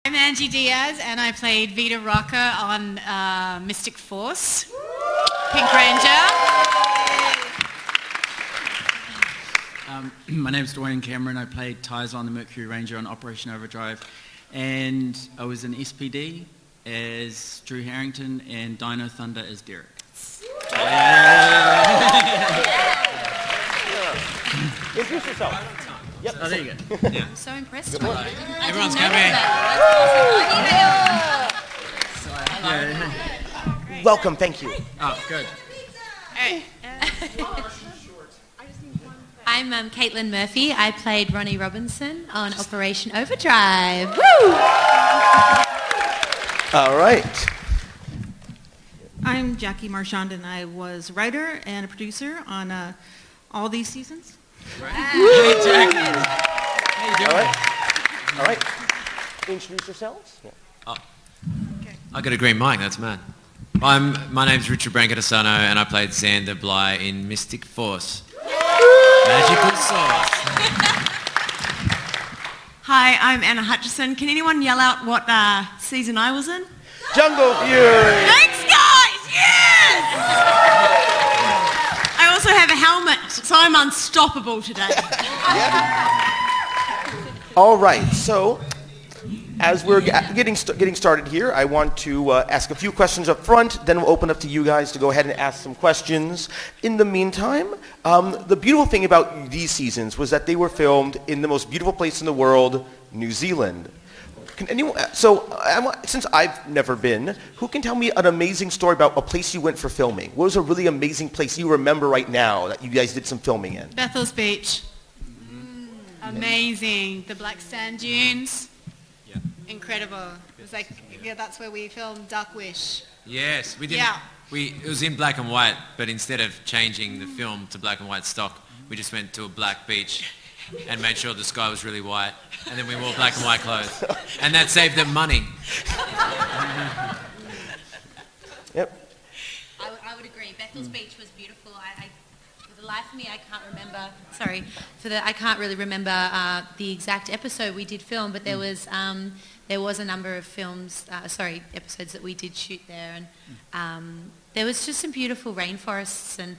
I'm Angie Diaz, and I played Vita Rocker on Mystic Force, Pink Ranger. My name's Dwayne Cameron. I played Tyson on the Mercury Ranger on Operation Overdrive, and I was in SPD as Drew Harrington and Dino Thunder as Derek. Introduce yourself. Yep. Oh, there you go. Yeah. I'm so impressed. Everyone's coming. Welcome, thank you. Oh, good. I'm Caitlin Murphy. I played Ronnie Robinson on Operation Overdrive. Woo! All right. I'm Jackie Marchand, and I was writer and a producer on all these seasons. Hey, Jack. How you doing? All right. Introduce yourselves. Yeah. I got a green mic, that's mad. My name's Richard Brancatisano, and I played Xander Bly in Mystic Force. Magical sauce. Hi, I'm Anna Hutchison. Can anyone yell out what season I was in? Jungle Fury. Thanks, guys! Yes! I also have a helmet, so I'm unstoppable today. All right. So, as we're getting started here, I want to ask a few questions up front. Then we'll open up to you guys to go ahead and ask some questions. In the meantime, the beautiful thing about these seasons was that they were filmed in the most beautiful place in the world, New Zealand. Can anyone? Since I've never been, who can tell me an amazing story about a place you went for filming? What was a really amazing place you remember right now that you guys did some filming in? Bethel's Beach. Amazing. The black sand dunes. Yeah. Incredible. It was like, that's where we filmed Duck Wish. Yes, we did. Yeah. It was in black and white, but instead of changing the film to black and white stock, we just went to a black beach and made sure the sky was really white, and then we wore black and white clothes, and that saved them money. Yep. I would agree. Bethel's Beach was beautiful. For the life of me, I can't remember. Sorry, I can't really remember the exact episode we did film, but there was a number of episodes that we did shoot there, and there was just some beautiful rainforests and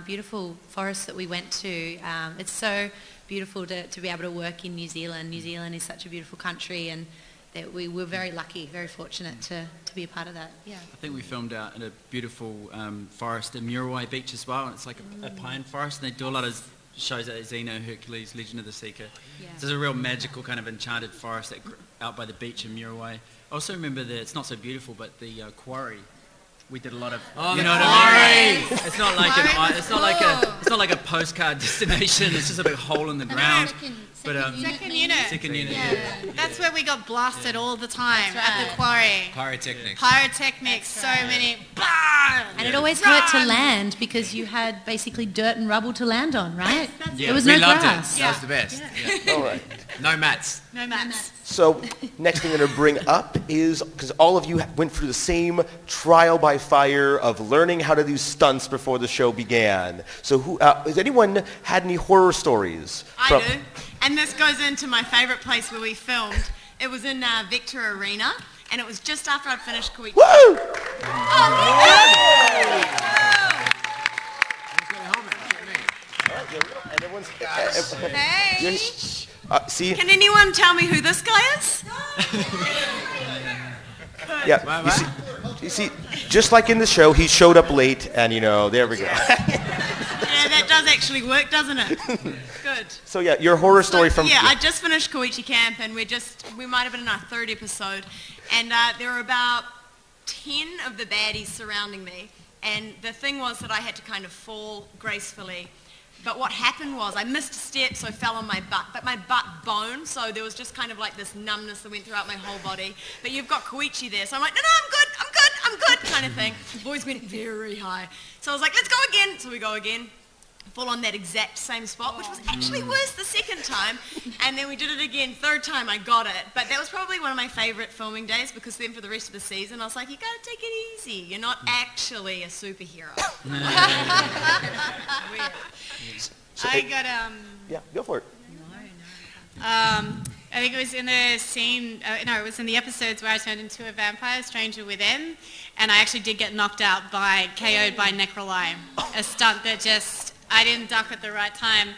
beautiful forests that we went to. It's so beautiful to be able to work in New Zealand. New Zealand is such a beautiful country, and that we were very lucky, very fortunate to be a part of that. Yeah. I think we filmed out in a beautiful forest in Murawai Beach as well. It's like a pine forest, and they do a lot of shows like Xeno, Hercules, Legend of the Seeker. Yeah. So there's a real magical kind of enchanted forest out by the beach in Murawai. I also remember it's not so beautiful, but the quarry. We did a lot of, you know what I mean? It's not like a postcard destination. It's just a big hole in the ground. Second unit. Second unit. Yeah. That's where we got blasted all the time at the quarry. Pyrotechnics. So many. And it always hurt to land because you had basically dirt and rubble to land on, right? There was no grass. That was the best. Yeah. All right. No mats. No mats. So next thing I'm going to bring up is, because all of you went through the same trial by fire of learning how to do stunts before the show began. So has anyone had any horror stories? I do. And this goes into my favourite place where we filmed. It was in Victor Arena, and it was just after I'd finished Koichi. Woo! And everyone's, Hey! see? Can anyone tell me who this guy is? Yeah. You see, just like in the show, he showed up late, and there we go. Yeah, that does actually work, doesn't it? Good. So yeah, your horror story from... Yeah, I just finished Koichi Camp, and we might have been in our third episode, and there were about 10 of the baddies surrounding me, and the thing was that I had to kind of fall gracefully. But what happened was I missed a step, so I fell on my butt. But my butt boned, so there was just kind of like this numbness that went throughout my whole body. But you've got Koichi there, so I'm like, no, I'm good, kind of thing. The voice went very high. So I was like, let's go again. So we go again. Fall on that exact same spot, which was actually worse the second time. And then we did it again, third time I got it. But that was probably one of my favourite filming days, because then for the rest of the season I was like, you gotta take it easy. You're not actually a superhero. Weird. I got Yeah, go for it. I think it was in the scene, it was in the episodes where I turned into a vampire, Stranger Within, and I actually did get knocked out KO'd by Necrolime, a stunt that I didn't duck at the right time,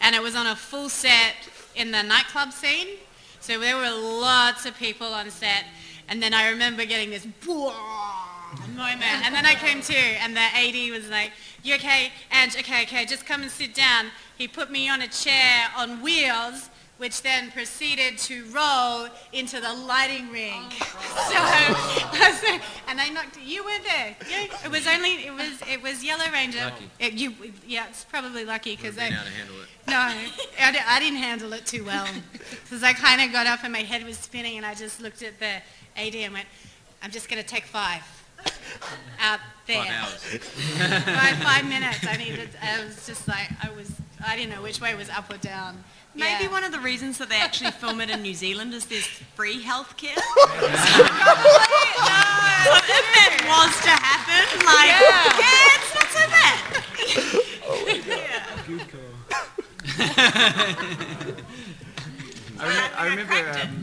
and it was on a full set in the nightclub scene, so there were lots of people on set, and then I remember getting this moment, and then I came to, and the AD was like, "You okay, Ange? Okay, just come and sit down." He put me on a chair on wheels, which then proceeded to roll into the lighting ring. And I knocked. You were there. Yeah, it was Yellow Ranger. Lucky. It's probably lucky because Would've been able to handle it. No, I didn't handle it too well because I kind of got up and my head was spinning and I just looked at the AD and went, "I'm just going to take 5 out there." 5 hours. 5 minutes. I was just like, I didn't know which way was up or down. Maybe one of the reasons that they actually film it in New Zealand is there's free healthcare. If that was to happen, it's not so bad. Good call. I remember.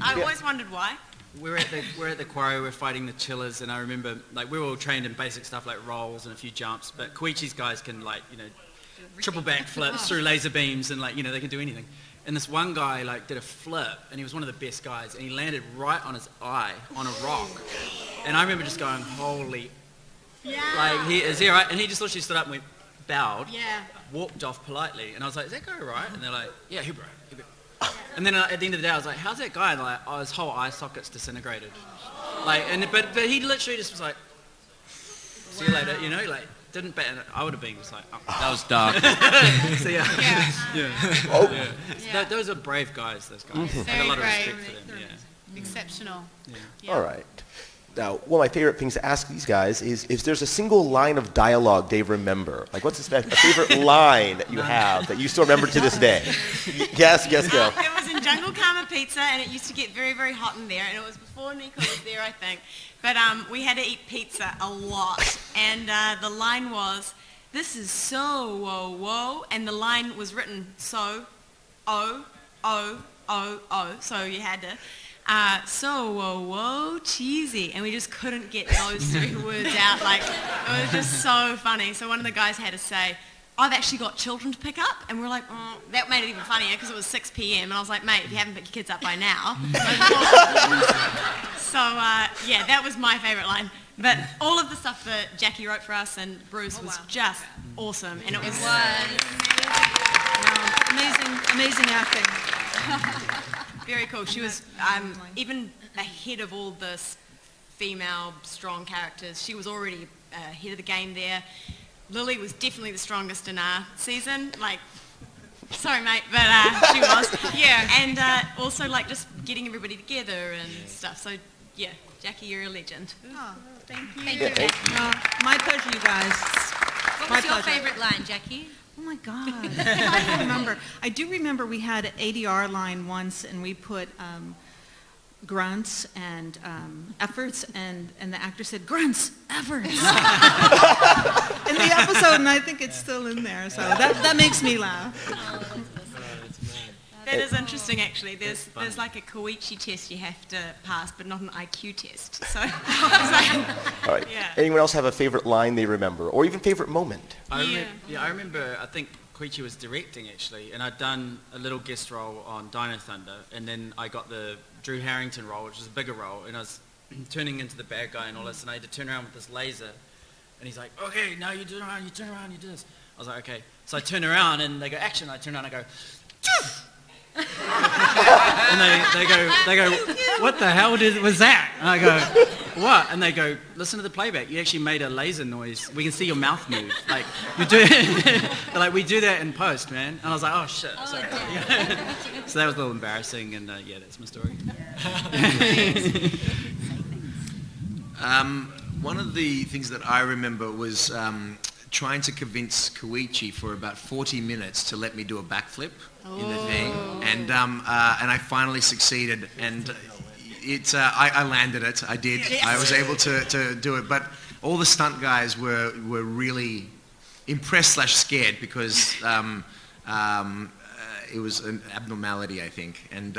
I always wondered why. We're at the quarry. We're fighting the chillers, and I remember we were all trained in basic stuff like rolls and a few jumps. But Koichi's guys can triple back flips through laser beams, and they can do anything. And this one guy did a flip, and he was one of the best guys, and he landed right on his eye on a rock. And I remember just going, "Holy!" Yeah. Is he all right? And he just literally stood up and went, bowed, Yeah. walked off politely, and I was like, "Is that guy all right?" And they're like, "Yeah, he'll be right." And then at the end of the day, I was like, "How's that guy?" And they're like, "Oh, his whole eye socket's disintegrated." But he literally just was like, "See you later," didn't bet. I would have been just like, "Oh." That was dark. So Oh. those are brave guys. Those guys. I have a Very lot of brave. respect for them. Yeah. Exceptional. All right. Now, one of my favorite things to ask these guys is if there's a single line of dialogue they remember. What's a favorite line that you have that you still remember to this day? Guess, go. It was in Jungle Karma Pizza, and it used to get very, very hot in there, and it was before Nico was there, I think. But we had to eat pizza a lot, and the line was, "This is so whoa," and the line was written so, oh, so you had to, so whoa, cheesy, and we just couldn't get those 3 words out. It was just so funny. So one of the guys had to say, "I've actually got children to pick up," and we're like, that made it even funnier because it was 6 p.m. and I was like, "Mate, if you haven't picked your kids up by now." So that was my favourite line. But all of the stuff that Jackie wrote for us and Bruce was just awesome, and it was Amazing acting. very cool. She was even ahead of all the female strong characters. She was already ahead of the game there. Lily was definitely the strongest in our season. Sorry, mate, but she was. Yeah. And also, just getting everybody together and stuff. So, yeah, Jackie, you're a legend. Oh, thank you. Thank you. My pleasure, you guys. What My was your pleasure. favorite line, Jackie? Oh my God. I don't remember. I do remember we had an ADR line once and we put grunts and efforts and the actor said, "Grunts, efforts." in the episode, and I think it's still in there. So that makes me laugh. That is interesting, actually. There's like a Koichi test you have to pass, but not an IQ test. So, All right. Yeah. Anyone else have a favorite line they remember, or even favorite moment? I remember, I think Koichi was directing, actually, and I'd done a little guest role on Dino Thunder, and then I got the Drew Harrington role, which was a bigger role, and I was turning into the bad guy and all this, and I had to turn around with this laser, and he's like, "Okay, now you turn around, you do this." I was like, "Okay." So I turn around, and they go, "Action." I turn around, and I go, "Choof!" And they go, "What the hell was that?" And I go, "What?" And they go, "Listen to the playback. You actually made a laser noise. We can see your mouth move. You do." They're like, "We do that in post, man." And I was like, "Oh shit." Sorry. So that was a little embarrassing, and that's my story. One of the things that I remember was trying to convince Koichi for about 40 minutes to let me do a backflip in the thing, and I finally succeeded, and I landed it. I did. Yes. I was able to do it, but all the stunt guys were really impressed / scared because it was an abnormality, I think. And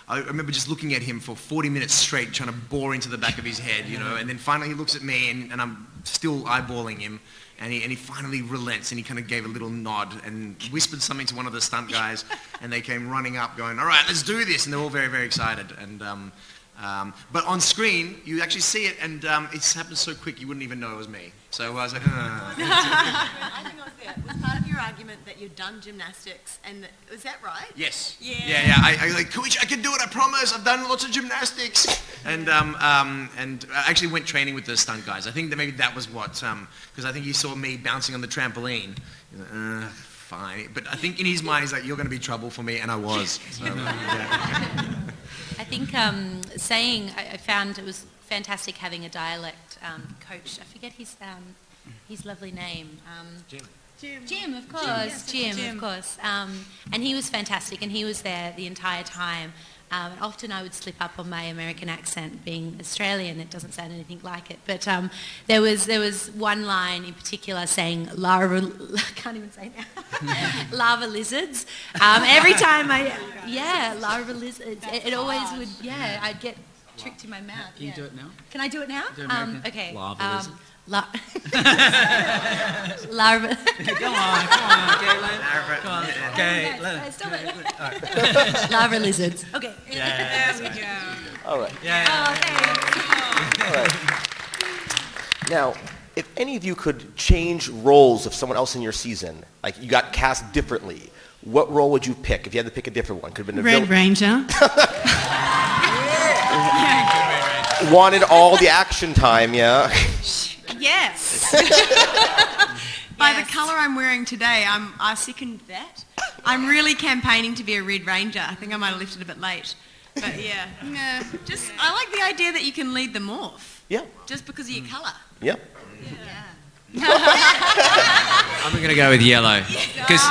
I remember just looking at him for 40 minutes straight, trying to bore into the back of his head, and then finally he looks at me and I'm still eyeballing him, and he finally relents, and he kind of gave a little nod and whispered something to one of the stunt guys, and they came running up going, all right, let's do this, and they're all very, very excited. And but on screen, you actually see it, and it's happened so quick you wouldn't even know it was me. So I was like, I think I was there. Was part of your argument that you'd done gymnastics, and was that right? yes. Yeah. Yeah. I like, Koichi, I can do it, I promise. I've done lots of gymnastics. And I actually went training with the stunt guys. I think that maybe that was what, because I think he saw me bouncing on the trampoline. He's like, fine. But I think in his mind, he's like, you're going to be trouble for me, and I was. So, yeah. I think I found it was fantastic having a dialect coach. I forget his lovely name. Jim, of course. Jim, of course. And he was fantastic, and he was there the entire time. And often I would slip up on my American accent, being Australian. It doesn't sound anything like it. But there was one line in particular saying lava. I can't even say now. Lava lizards. Every time lava lizards. It always would. Yeah, I'd get tricked in my mouth. Can you do it now? Can I do it now? Okay. Lava lizard. Larva. Come on, Caitlin. Come on, Caitlin. Stop it. Larva lizards. Okay. Yeah. There we go. All right. Yeah. Oh, thanks. All right. Now, if any of you could change roles of someone else in your season, like you got cast differently, what role would you pick if you had to pick a different one? Could have been a Red Ranger. Wanted all the action time, yeah. Yes. By the colour I'm wearing today, I second that. I'm really campaigning to be a Red Ranger. I think I might have left it a bit late. But yeah. Just, I like the idea that you can lead the morph. Yeah. Just because of your colour. Yeah. I'm going to go with yellow because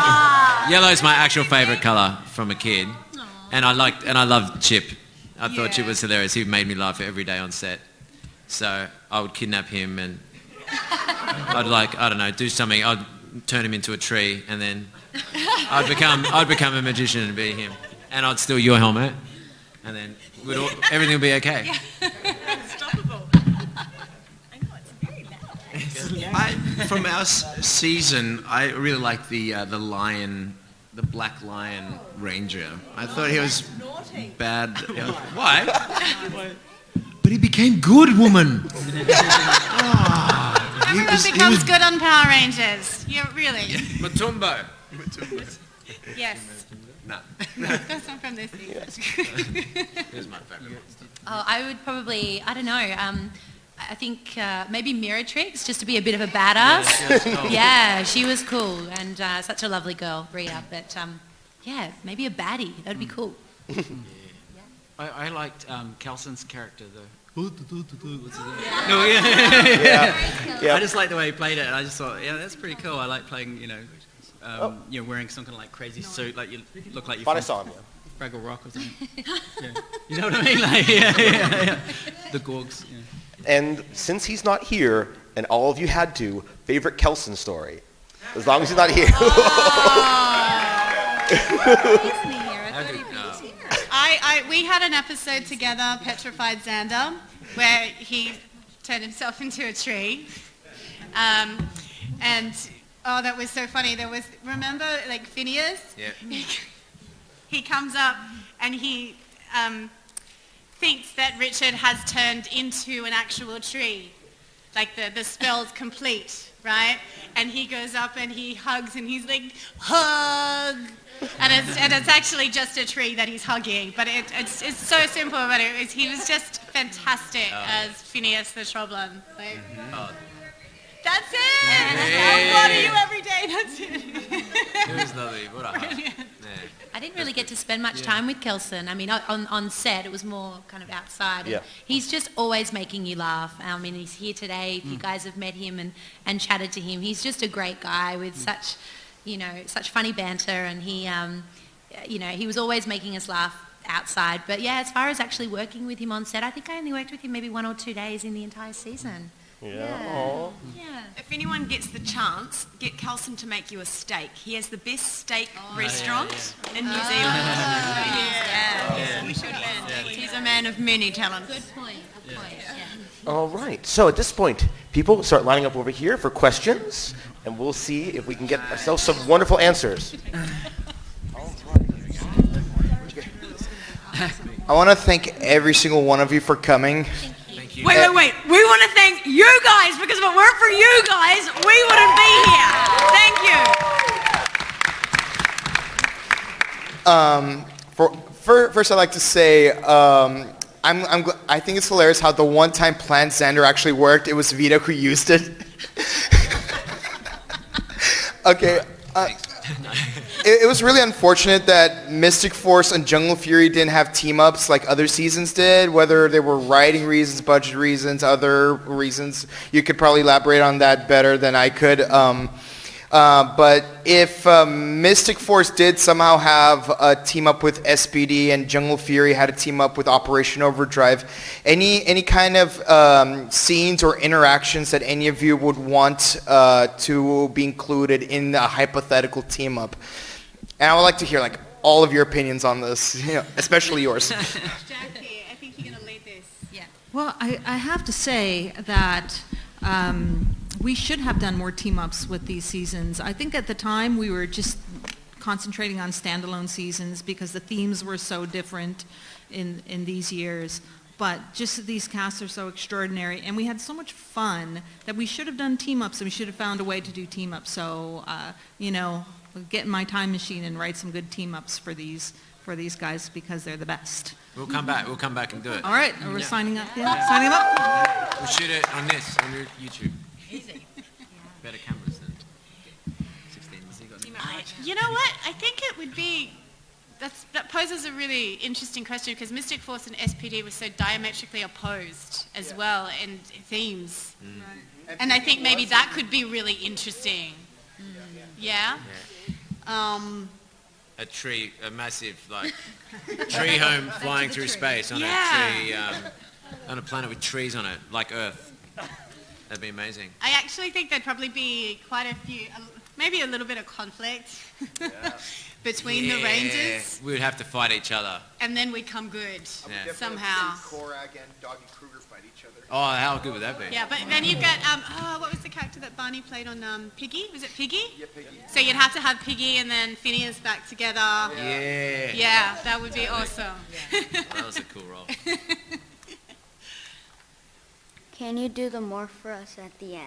yellow is my actual favourite colour from a kid, and I loved Chip. I thought Chip was hilarious. He made me laugh every day on set. So I would kidnap him and I'd do something. I'd turn him into a tree, and then I'd become a magician and be him, and I'd steal your helmet, and then everything would be okay. Unstoppable. I know, it's very loud. From our season, I really liked the lion, the black lion ranger. I thought he was bad. Why? But he became good, woman. Everyone becomes good on Power Rangers. Yeah, really. Matumbo. Yes. No. That's not from this season. Here's my favourite monster. Oh, I would probably, I don't know, I think maybe Miratrix, just to be a bit of a badass. Yeah, she was cool, and such a lovely girl, Rita. But yeah, maybe a baddie. That would be cool. I liked Kelson's character, though. Yeah. I just liked the way he played it, and I just thought, yeah, that's pretty cool. I like playing, wearing some kind of like crazy suit, like you look like you're Thought I saw him, yeah. Fraggle Rock or something. Yeah. You know what I mean? Like, yeah. The Gorgs. Yeah. And since he's not here, and all of you had to, favorite Kelson story. As long as he's not here. We had an episode together, Petrified Xander, where he turned himself into a tree. And that was so funny. Remember, like Phineas? Yeah. He comes up and he thinks that Richard has turned into an actual tree. Like the spell's complete, right? And he goes up and he hugs and he's like, hug! And it's actually just a tree that he's hugging. But it's so simple, but he was just fantastic as Phineas the Troblin. Like, that's it! Hey. I'll water you every day, that's it. It was lovely. What a hug. Yeah. I didn't really get to spend much time with Kelson. I mean, on set, it was more kind of outside. Yeah. He's just always making you laugh. I mean, he's here today. If you guys have met him and chatted to him, he's just a great guy with such funny banter. And he, he was always making us laugh outside. But yeah, as far as actually working with him on set, I think I only worked with him maybe 1 or 2 days in the entire season. Yeah. Aw. Yeah. If anyone gets the chance, get Kelson to make you a steak. He has the best steak restaurant in New Zealand. Yeah. We should learn. He's a man of many talents. Good point. Good point. Yeah. All right. So at this point, people start lining up over here for questions, and we'll see if we can get ourselves some wonderful answers. I want to thank every single one of you for coming. Thank you. Wait. We want to thank you guys because if it weren't for you guys, we wouldn't be here. Thank you. First, I'd like to say I think it's hilarious how the one-time Plan Xander actually worked. It was Vito who used it. Okay. It was really unfortunate that Mystic Force and Jungle Fury didn't have team-ups like other seasons did, whether they were writing reasons, budget reasons, other reasons. You could probably elaborate on that better than I could. But if Mystic Force did somehow have a team-up with SPD and Jungle Fury had a team-up with Operation Overdrive, any kind of scenes or interactions that any of you would want to be included in a hypothetical team-up? And I would like to hear like all of your opinions on this, especially yours. Jackie, I think you're going to lead this. Yeah. Well, I have to say that we should have done more team-ups with these seasons. I think at the time we were just concentrating on standalone seasons because the themes were so different in these years. But just these casts are so extraordinary, and we had so much fun that we should have done team-ups, and we should have found a way to do team-ups. So, get in my time machine and write some good team-ups for these guys because they're the best. We'll come back and do it. All right, we're signing up. Yeah, signing up. We'll shoot it on YouTube. Easy. Better cameras than 16. You know what? I think it would be... That poses a really interesting question because Mystic Force and SPD were so diametrically opposed as well in themes. Right. And I think maybe that could be really interesting. Yeah? A massive tree home flying through space on a tree, on a planet with trees on it, like Earth. That'd be amazing. I actually think there'd probably be quite a few, maybe a little bit of conflict between the Rangers. We would have to fight each other. And then we'd come good somehow. Korak and Doggy Kruger fight each other. Oh, how good would that be? Yeah, but then you've got, what was the character that Barney played on Piggy? Was it Piggy? Yeah, Piggy. So you'd have to have Piggy and then Phineas back together. Yeah. Yeah, that would be awesome. That was a cool role. Can you do the morph for us at the end?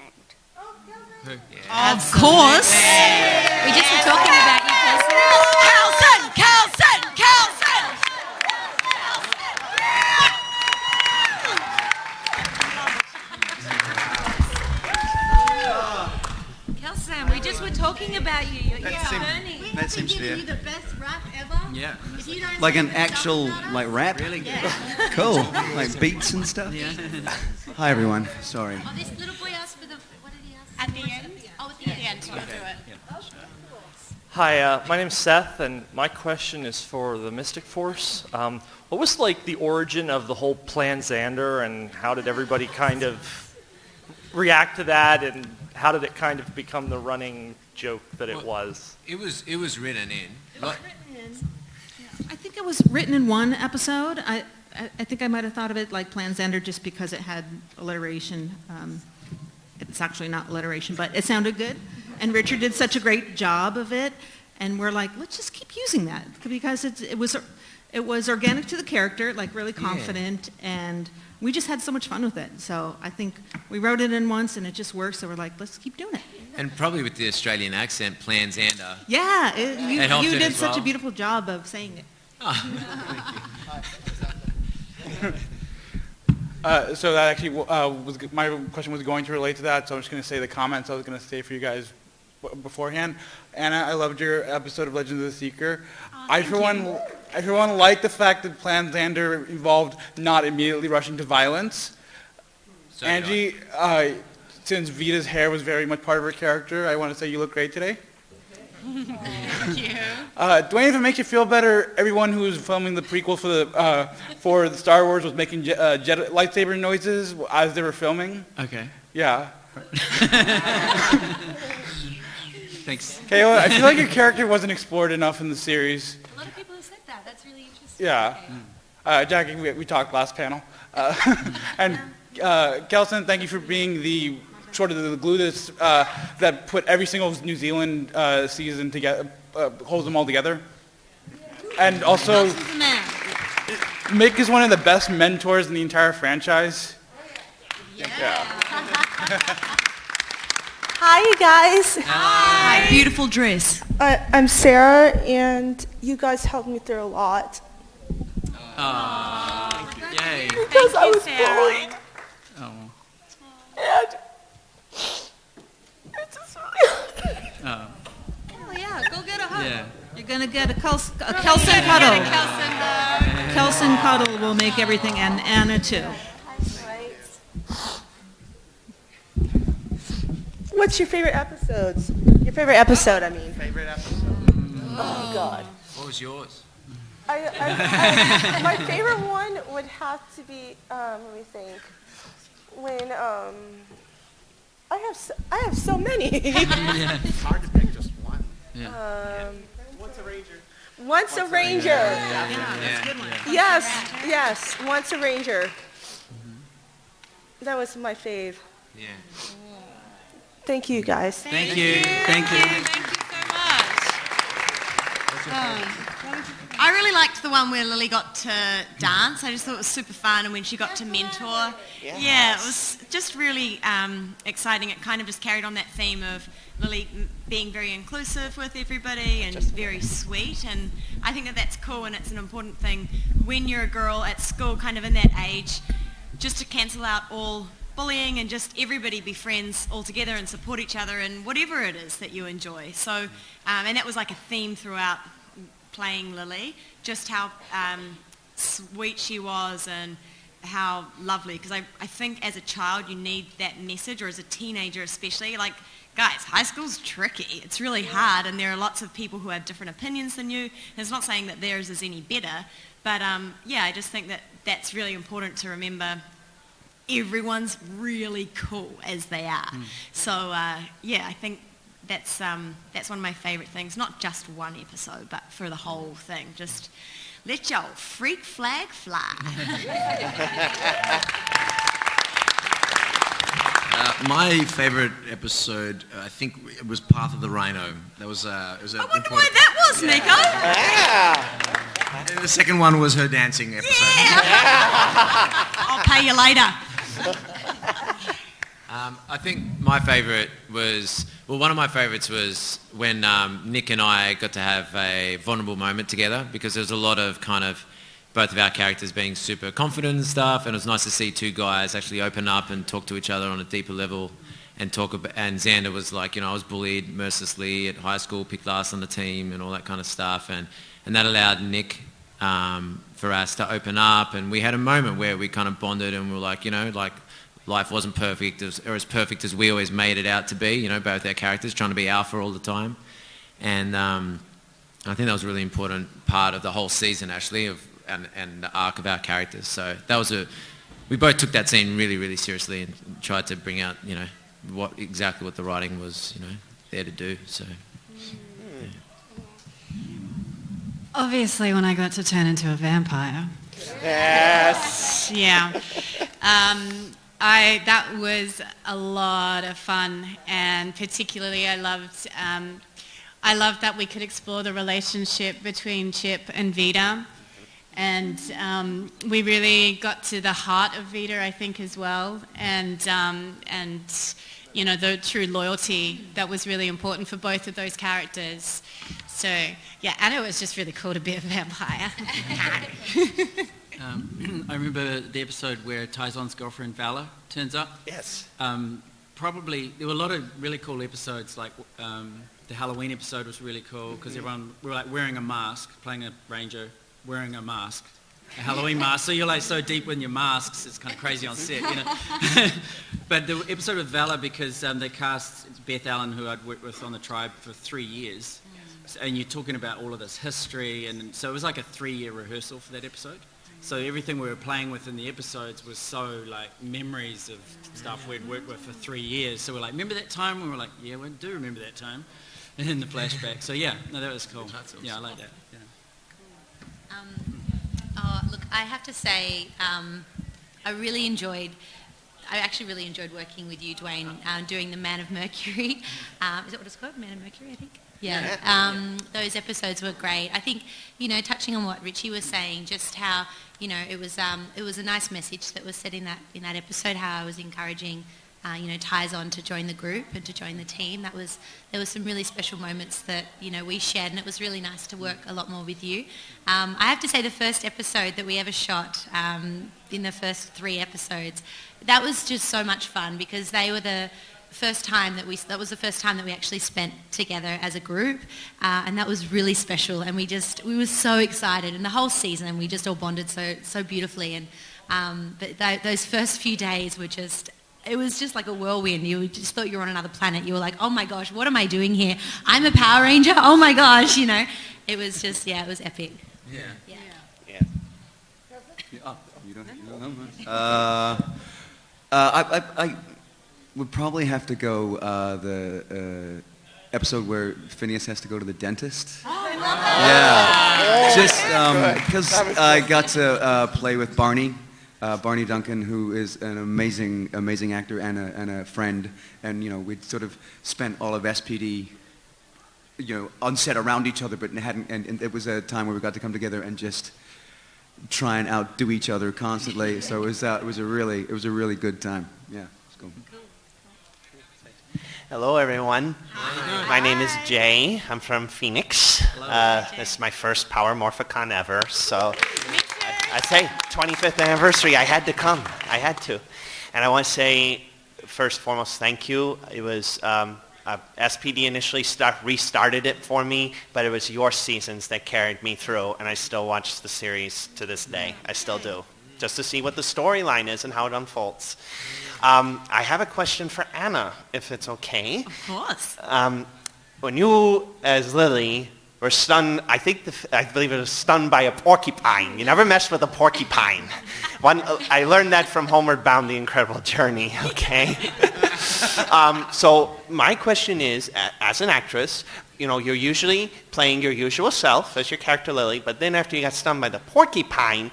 Yeah. Of course. We just were talking about you, Kelson! Kelson, we just were talking about you. You're burning. That seems fair. You the best rap ever. Yeah. If you don't Like say an the actual stuff about us, like rap. Really good. Cool. Like beats and stuff. Yeah. Hi everyone. Sorry. Oh, this little boy asked for what did he ask? At the end? Oh, at the end. We'll do it. Hi, my name's Seth, and my question is for the Mystic Force. What was like the origin of the whole Plan Xander, and how did everybody kind of react to that, and how did it kind of become the running joke that it was? It was written in. I think it was written in one episode. I think I might have thought of it like Plan Xander just because it had alliteration. It's actually not alliteration, but it sounded good. And Richard did such a great job of it. And we're like, let's just keep using that because it was organic to the character, like really confident. And we just had so much fun with it. So I think we wrote it in once and it just works. So we're like, let's keep doing it. And probably with the Australian accent, Plan Xander. Yeah, you did such a well. beautiful job of saying it. So that actually my question was going to relate to that, so I'm just going to say the comments I was going to say for you guys beforehand. Anna, I loved your episode of Legends of the Seeker. I for one like the fact that Plan Xander involved not immediately rushing to violence. So Angie, since Vita's hair was very much part of her character, I want to say you look great today. Thank you. Dwayne, if it makes you feel better, everyone who was filming the prequel for the Star Wars was making jet lightsaber noises as they were filming. Okay. Yeah. Thanks. KO, I feel like your character wasn't explored enough in the series. A lot of people have said that. That's really interesting. Yeah. Jackie, we talked last panel. And Kelson, thank you for being the sort of the glue that put every single New Zealand season together, holds them all together. And also, Mick is one of the best mentors in the entire franchise. Yeah. Hi, you guys. Hi. Beautiful dress. I'm Sarah, and you guys helped me through a lot. Yay. Because I was bullied. Oh. And it's just really Oh. Oh yeah, go get a hug. Yeah. You're gonna get a Kelson cuddle. Kelson cuddle will make everything, and Anna too. What's your favorite episodes? Your favorite episode, I mean. Favorite episode? Oh, God. What was yours? My favorite one would have to be, let me think, when, I have so many. It's hard to pick just one. Once a Ranger. Once a Ranger. Yeah, that's a good one. Yes, Once a Ranger. That was my fave. Yeah. Thank you, guys. Thank you. Thank you. Thank you so much. I really liked the one where Lily got to dance. I just thought it was super fun, and when she got to mentor. Yeah, it was just really exciting. It kind of just carried on that theme of Lily being very inclusive with everybody and very sweet, and I think that that's cool, and it's an important thing when you're a girl at school, kind of in that age, just to cancel out all bullying and just everybody be friends all together and support each other in whatever it is that you enjoy. So, and that was like a theme throughout playing Lily, just how sweet she was and how lovely, because I think as a child you need that message, or as a teenager especially, like, guys, high school's tricky. It's really hard, and there are lots of people who have different opinions than you. And it's not saying that theirs is any better, but yeah, I just think that that's really important to remember. Everyone's really cool as they are. So yeah, I think that's one of my favourite things. Not just one episode, but for the whole thing. Just let your freak flag fly. My favourite episode, I think, it was Path of the Rhino. That was it was I wonder why that was, Nico. And the second one was her dancing episode. I'll pay you later. I think my favourite was, well, one of my favourites was when Nick and I got to have a vulnerable moment together, because there was a lot of kind of both of our characters being super confident and stuff, and it was nice to see two guys actually open up and talk to each other on a deeper level and talk about, and Xander was like, you know, I was bullied mercilessly at high school, picked last on the team and all that kind of stuff, and that allowed Nick for us to open up, and we had a moment where we kind of bonded and we were like, you know, like life wasn't perfect or as perfect as we always made it out to be, you know, both our characters trying to be alpha all the time. And I think that was a really important part of the whole season actually, and the arc of our characters. So that was we both took that scene really, really seriously and tried to bring out, you know, exactly what the writing was, you know, there to do. So. Obviously, when I got to turn into a vampire. Yes. Yeah. That was a lot of fun, and particularly I loved that we could explore the relationship between Chip and Vita, and we really got to the heart of Vita, I think, as well, and you know, the true loyalty that was really important for both of those characters. So yeah, and it was just really cool to be a vampire. I remember the episode where Tyzon's girlfriend Vala turns up. Yes. Probably there were a lot of really cool episodes. Like the Halloween episode was really cool because everyone were like wearing a mask, playing a ranger, wearing a mask, a Halloween mask. So you're like so deep in your masks, it's kind of crazy on set, you know. But the episode with Vala, because they cast Beth Allen, who I'd worked with on the Tribe for 3 years, and you're talking about all of this history, and so it was like a 3-year rehearsal for that episode. So everything we were playing with in the episodes was so like memories of stuff we'd worked with for 3 years. So we're like, remember that time? We were like, yeah, we do remember that time. And in the flashback. So yeah, no, that was cool. Awesome. Yeah, I like that. Yeah. Look, I have to say, I actually really enjoyed working with you, Dwayne, doing the Man of Mercury. Is that what it's called? Man of Mercury, I think? Yeah. Those episodes were great. I think, touching on what Richie was saying, just how, it was a nice message that was said in that episode, how I was encouraging, Ties on to join the group and to join the team. There was some really special moments that, we shared, and it was really nice to work a lot more with you. I have to say the first episode that we ever shot, in the first 3 episodes, that was just so much fun because they were the first time that was the first time that we actually spent together as a group, and that was really special, and we were so excited, and the whole season we just all bonded so beautifully, and but those first few days were just, it was just like a whirlwind. You just thought you were on another planet. You were like, oh my gosh, what am I doing here? I'm a Power Ranger. Oh my gosh, it was just, it was epic. Yeah. Oh, you don't know. I would probably have to go the episode where Phineas has to go to the dentist. Yeah, just because I got to play with Barney Duncan, who is an amazing actor and a friend, and we'd sort of spent all of SPD on set around each other, but and it was a time where we got to come together and just try and outdo each other constantly. So it was a really good time. Yeah, it's cool. Hello, everyone. My name is Jay. I'm from Phoenix. This is my first Power Morphicon ever. So I say 25th anniversary. I had to come. I had to. And I want to say, first and foremost, thank you. It was SPD initially restarted it for me, but it was your seasons that carried me through, and I still watch the series to this day. I still do, just to see what the storyline is and how it unfolds. I have a question for Anna, if it's okay. Of course. When you, as Lily, were stunned, I believe it was stunned by a porcupine. You never mess with a porcupine. I learned that from Homeward Bound: The Incredible Journey, okay? So my question is, as an actress, you're usually playing your usual self as your character Lily, but then after you got stung by the porcupine,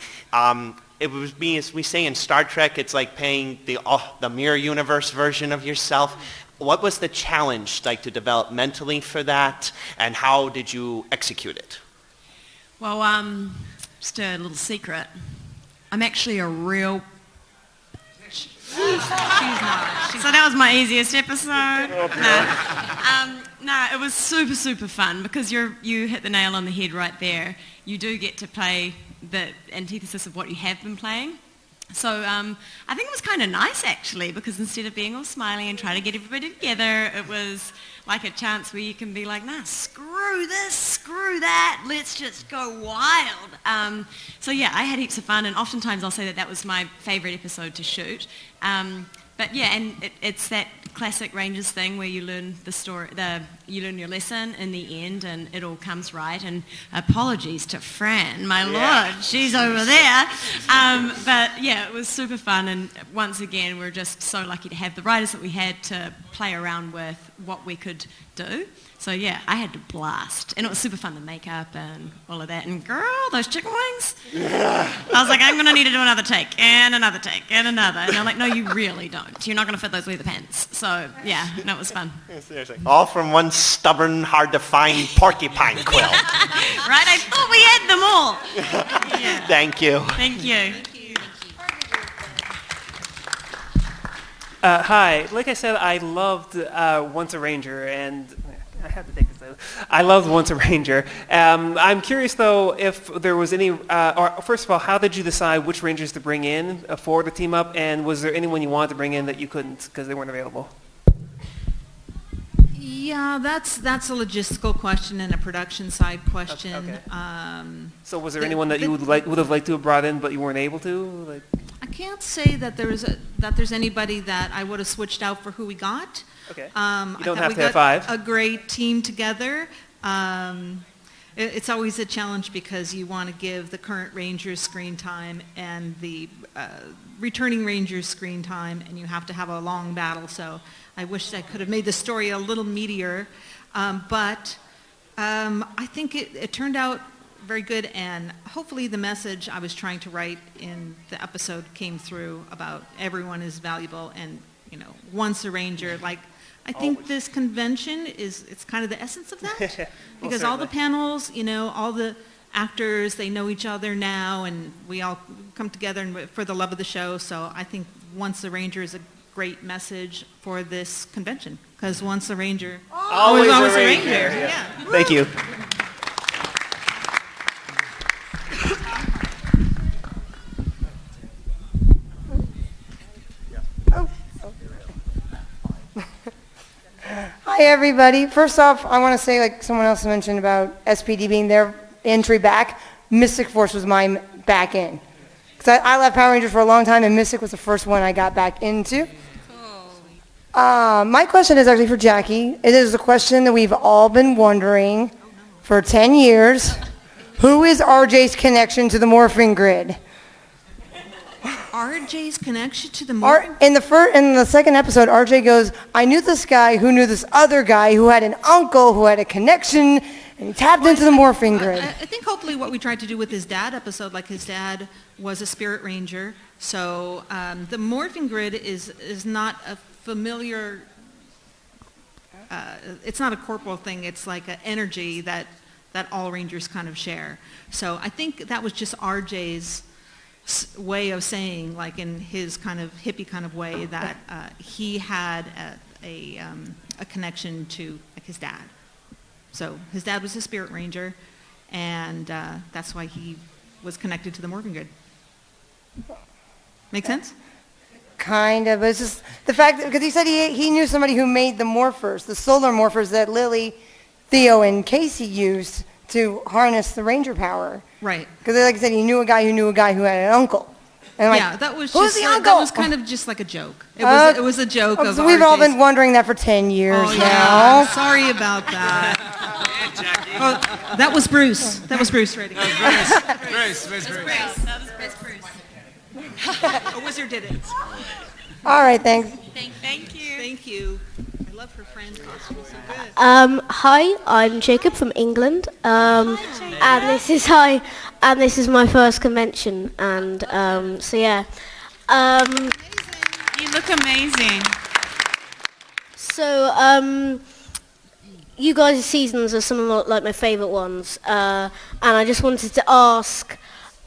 it would be, as we say in Star Trek, it's like playing the mirror universe version of yourself. What was the challenge like to develop mentally for that, and how did you execute it? Well, just a little secret. I'm actually a real... She's not. So that was my easiest episode. No, it was super, super fun because you hit the nail on the head right there. You do get to play the antithesis of what you have been playing. So I think it was kind of nice actually, because instead of being all smiley and trying to get everybody together, it was like a chance where you can be like, nah, screw this, screw that, let's just go wild. So yeah, I had heaps of fun, and oftentimes I'll say that was my favourite episode to shoot. But yeah, and it's that classic Rangers thing where you learn the story, you learn your lesson in the end, and it all comes right. And apologies to Fran, my lord, she's over there. But yeah, it was super fun, and once again, we're just so lucky to have the writers that we had to play around with what we could do. So yeah, I had to blast, and it was super fun, the makeup and all of that. And girl, those chicken wings! I was like, I'm gonna need to do another take, and another take, and another. And they're like, no, you really don't. You're not gonna fit those leather pants. So yeah, no, it was fun. Seriously. All from one stubborn, hard to find porcupine quill. Right? I thought we had them all. Yeah. Thank you. Thank you. Hi. Like I said, I loved Once a Ranger, and I have to take this out. I loved Once a Ranger. I'm curious, though, if there was any, or first of all, how did you decide which Rangers to bring in for the team up, and was there anyone you wanted to bring in that you couldn't because they weren't available? Yeah, that's a logistical question and a production side question. Okay. So was there anyone that you would have liked to have brought in but you weren't able to? I can't say that there's anybody that I would have switched out for who we got. Okay. I you don't thought have we to have got 5. a great team together. it's always a challenge because you want to give the current Rangers screen time and the returning Rangers screen time, and you have to have a long battle. So I wish I could have made the story a little meatier, but I think it turned out very good, and hopefully the message I was trying to write in the episode came through about everyone is valuable, and once a Ranger, like I think this convention it's kind of the essence of that, because all the panels, all the actors, they know each other now, and we all come together for the love of the show. So I think once a Ranger is a great message for this convention, because once a Ranger, always a Ranger. Yeah. Thank you. Hi, everybody. First off, I want to say, like someone else mentioned about SPD being their entry back, Mystic Force was my back in. Because I left Power Rangers for a long time, and Mystic was the first one I got back into. My question is actually for Jackie. It is a question that we've all been wondering for 10 years. Who is RJ's connection to the morphing grid? RJ's connection to the morphing? In the second episode, RJ goes, I knew this guy who knew this other guy who had an uncle who had a connection, and he tapped into the morphing grid. I think hopefully what we tried to do with his dad episode, like his dad was a spirit ranger, so the morphing grid is not a familiar, it's not a corporal thing, it's like an energy that all Rangers kind of share. So I think that was just RJ's way of saying, like in his kind of hippie kind of way, that he had a connection to like his dad. So his dad was a spirit ranger, and that's why he was connected to the morphing grid. Make sense? Kind of. It's just the fact that, because he said he knew somebody who made the morphers, the solar morphers that Lily, Theo, and Casey used to harness the Ranger power. Right. Because like I said, he knew a guy who had an uncle. And like, yeah, that was who's just the like, uncle? that was kind of just like a joke. It was a joke of so we've all RJ's. been wondering that for 10 years now. Yeah. Sorry about that. Oh, that was Bruce. That was Bruce ready. Bruce. That was Bruce. A wizard did it. All right, thanks. Thank you. Thank you. I love her friend costume. So good. Hi, I'm Jacob from England. And this is my first convention, and so yeah. You look amazing. So you guys' seasons are some of like my favourite ones, and I just wanted to ask.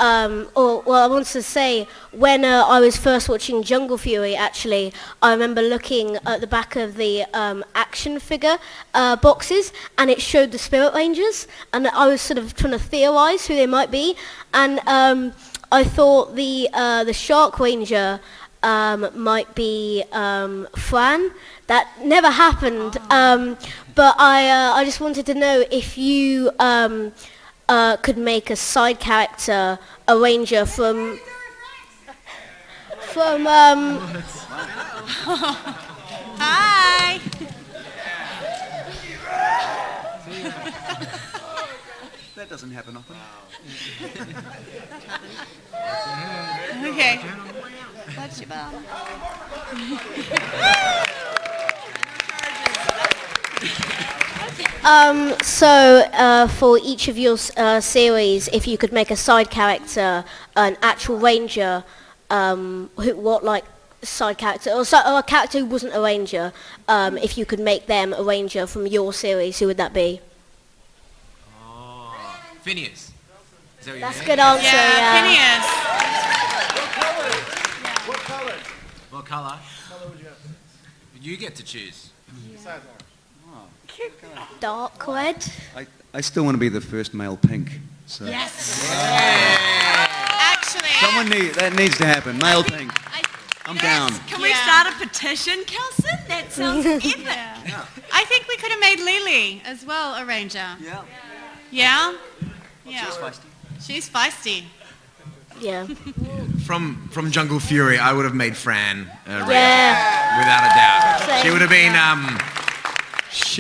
I wanted to say, when I was first watching Jungle Fury, actually, I remember looking at the back of the action figure boxes, and it showed the Spirit Rangers, and I was sort of trying to theorize who they might be, and I thought the Shark Ranger might be Fran. That never happened, but I just wanted to know if you could make a side character, a ranger from Hi. That doesn't happen often. Okay. What's your bum? For each of your series, if you could make a side character, an actual ranger, side character, or a character who wasn't a ranger, if you could make them a ranger from your series, who would that be? Phineas. Is that what you That's a mean? good answer, yeah. Phineas. What colour? You get to choose. Dark red. I still want to be the first male pink. So. Yes. Actually, that needs to happen. Male pink. I'm down. Can we start a petition, Kelson? That sounds epic. I think we could have made Lily as well a ranger. Yeah. Yeah? Yeah. She's feisty. She's feisty. Yeah. From Jungle Fury, I would have made Fran a ranger, Yeah. without a doubt. Same. She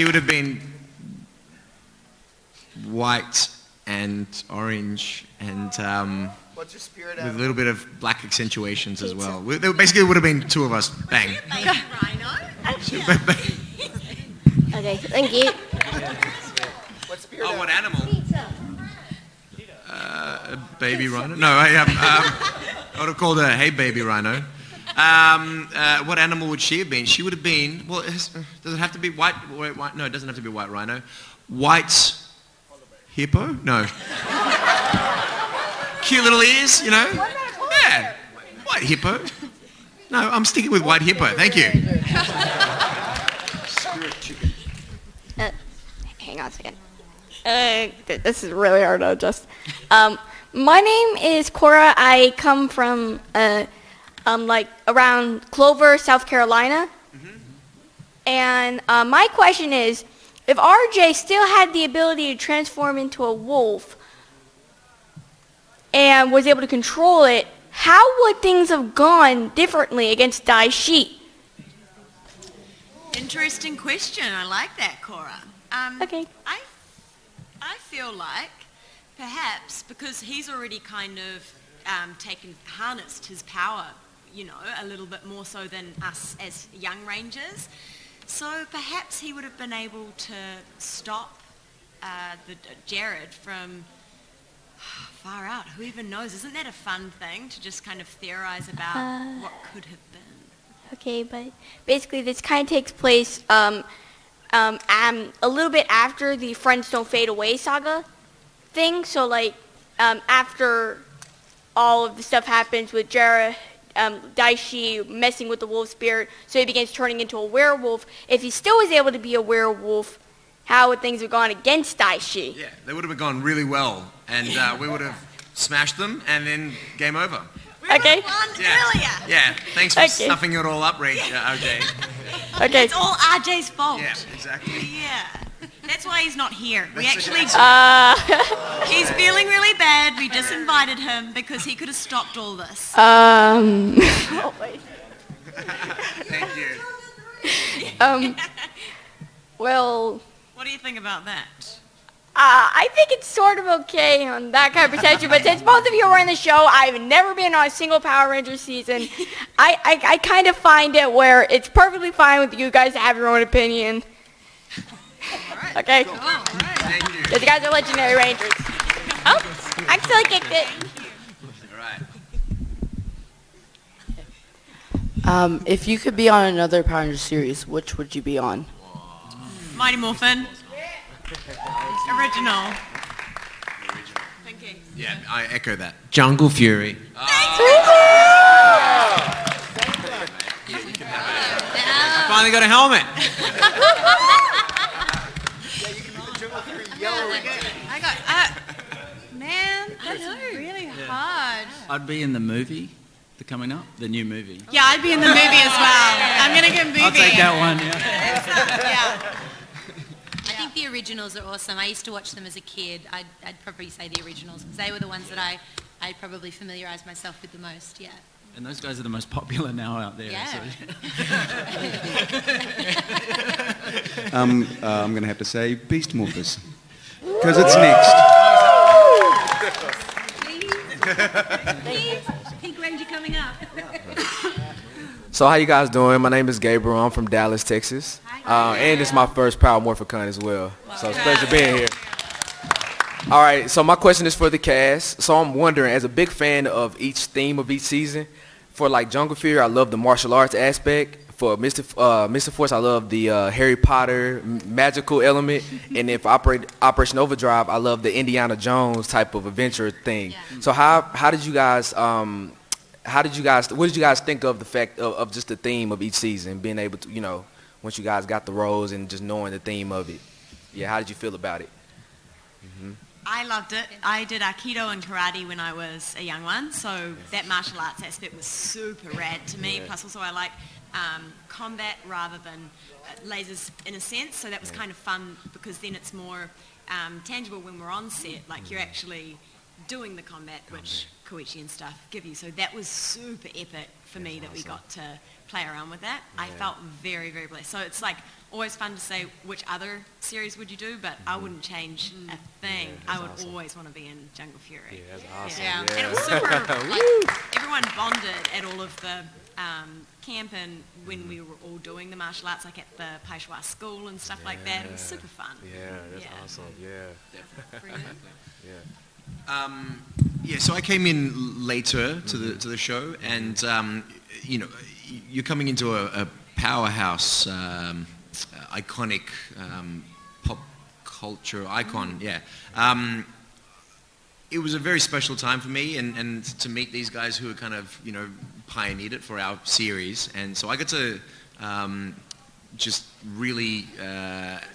would have been white and orange and What's your spirit with a little bit of black accentuations as well. Basically, it would have been two of us. Bang. Okay, thank you. What spirit? What animal? A baby rhino? No, I would have called her, hey, baby rhino. What animal would she have been? She would have been, well, does it have to be white? No, it doesn't have to be white rhino. White hippo? No. Cute little ears, you know? Yeah. White hippo. No, I'm sticking with white hippo. Thank you. Hang on a second. This is really hard to adjust. My name is Cora. I come from like around Clover, South Carolina. And my question is, if RJ still had the ability to transform into a wolf and was able to control it, how would things have gone differently against Daishi? Interesting question. I like that, Cora. Okay. I feel like perhaps because he's already kind of harnessed his power, you know, a little bit more so than us as young rangers. So perhaps he would have been able to stop Jared from far out. Who even knows? Isn't that a fun thing to just kind of theorize about what could have been? Okay, but basically this kind of takes place a little bit after the Friends Don't Fade Away saga thing. So like after all of the stuff happens with Jera, Daishi messing with the wolf spirit, so he begins turning into a werewolf. If he still was able to be a werewolf, how would things have gone against Daishi? Yeah, they would have gone really well, and we would have smashed them, and then game over. Okay. Earlier. Yeah, thanks for stuffing it all up, RJ. Okay. It's all RJ's fault. Yeah, exactly. Yeah. That's why he's not here. We That's actually... he's feeling really bad. We just invited him because he could have stopped all this. Oh, wait. Thank you. Well... What do you think about that? I think it's sort of okay on that kind of perception, but since both of you were in the show, I've never been on a single Power Rangers season. I kind of find it where it's perfectly fine with you guys to have your own opinion. Okay? Cool. All right. Thank you. Because you guys are legendary Rangers. Oh, I still kicked it. All right. If you could be on another Power Rangers series, which would you be on? Mighty Morphin. Original. Thinking. Yeah, I echo that. Jungle Fury. I finally got a helmet. Man, that's really hard. I'd be in the movie, coming up, the new movie. Yeah, I'd be in the movie as well. I'm going to go movie. I'll take that one, yeah. Yeah. I think the originals are awesome. I used to watch them as a kid. I'd probably say the originals because they were the ones that I probably familiarised myself with the most, yeah. And those guys are the most popular now out there. Yeah. So. I'm going to have to say Beast Morphers. Because it's next. Please, Pink Ranger coming up. So how you guys doing? My name is Gabriel. I'm from Dallas, Texas. And it's my first Power Morphicon as well. So it's a pleasure being here. All right, so my question is for the cast. So I'm wondering, as a big fan of each theme of each season, for like Jungle Fear, I love the martial arts aspect. For Mr. Force, I love the Harry Potter magical element. And if Operation Overdrive, I love the Indiana Jones type of adventure thing. Yeah. So how did you guys, what did you guys think of the fact of just the theme of each season, being able to, you know, once you guys got the roles and just knowing the theme of it? Yeah, how did you feel about it? Mm-hmm. I loved it. I did Aikido and karate when I was a young one, so that martial arts aspect was super rad to me. Yeah. Plus also I like combat rather than lasers in a sense, so that was kind of fun because then it's more tangible when we're on set, like you're actually doing the combat, which Koichi and stuff give you. So that was super epic for me that we got to play around with that. I felt very, very blessed. So it's like always fun to say which other series would you do, but I wouldn't change a thing. I would always want to be in Jungle Fury. Yeah, that's awesome. Yeah. Yeah. And it was super, like, everyone bonded at all of the camp and when we were all doing the martial arts, like at the Peshawar school and stuff like that. It was super fun. Yeah, that's awesome. Yeah. So I came in later to the show, and you're coming into a powerhouse, iconic pop culture icon. It was a very special time for me, and to meet these guys who are kind of pioneered it for our series, and so I got to just really